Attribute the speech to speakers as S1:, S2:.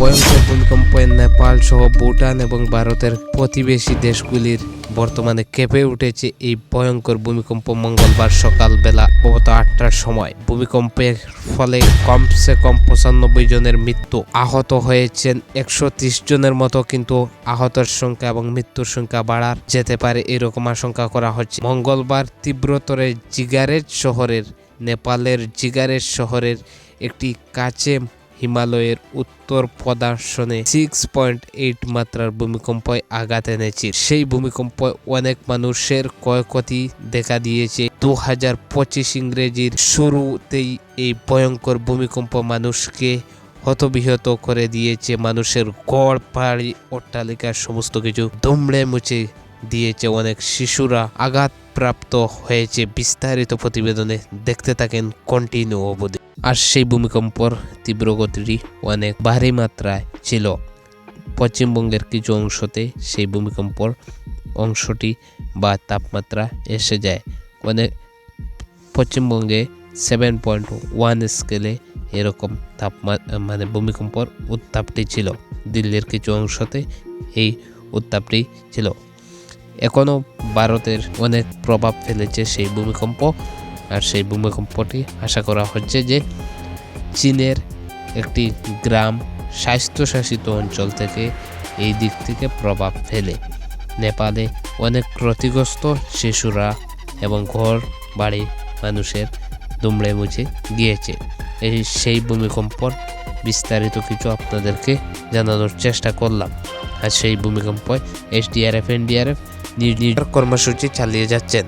S1: ভয়ঙ্কর ভূমিকম্পে নেপাল সহ ভুটান এবং ভারতের প্রতিবেশী দেশগুলির বর্তমানে কেঁপে উঠেছে এই ভয়ঙ্কর ভূমিকম্প। মঙ্গলবার সকালবেলা 8টার সময় ভূমিকম্পের ফলে কমসে কম 95 জনের মৃত্যু, আহত হয়েছেন 130 জনের মতো, কিন্তু আহতের সংখ্যা এবং মৃত্যুর সংখ্যা বাড়ার যেতে পারে এরকম আশঙ্কা করা হচ্ছে। মঙ্গলবার তীব্রতরে নেপালের জিগারের শহরের একটি কাছে হিমালয়ের উত্তর পদার্শনে 6.8 মাত্রার ভূমিকম্প আঘাত এনেছে। সেই ভূমিকম্প অনেক মানুষের ক্ষয়ক্ষতি দেখা দিয়েছে। 2025 ইংরেজির শুরুতেই এই ভয়ঙ্কর ভূমিকম্প মানুষকে হতবিহত করে দিয়েছে। মানুষের ঘর বাড়ি অট্টালিকার সমস্ত কিছু দুমড়ে মুছে দিয়েছে। অনেক শিশুরা আঘাতপ্রাপ্ত হয়েছে। বিস্তারিত প্রতিবেদনে দেখতে থাকেন কন্টিনিউ অবধি। আর সেই ভূমিকম্পর তীব্র গতিটি অনেক ভারী মাত্রায় ছিল। পশ্চিমবঙ্গের কিছু অংশতে সেই ভূমিকম্পর অংশটি বা তাপমাত্রা এসে যায় অনেক। পশ্চিমবঙ্গে 7.1 স্কেলে এরকম ভূমিকম্পর উত্তাপটি ছিল। দিল্লির কিছু অংশতে এই উত্তাপটি ছিল। এখনও ভারতের অনেক প্রভাব ফেলেছে সেই ভূমিকম্প। আর সেই ভূমিকম্পটি আশা করা হচ্ছে যে চীনের একটি গ্রাম স্বায়ত্তশাসিত অঞ্চল থেকে এই দিক থেকে প্রভাব ফেলে নেপালে অনেক ক্ষতিগ্রস্ত শিশুরা এবং ঘর বাড়ি মানুষের দুমড়ে মুছে গিয়েছে। সেই ভূমিকম্পর বিস্তারিত কিছু আপনাদেরকে জানানোর চেষ্টা করলাম। আর সেই ভূমিকম্পে SDRF NDRF নিজ কর্মসূচি চালিয়ে যাচ্ছেন।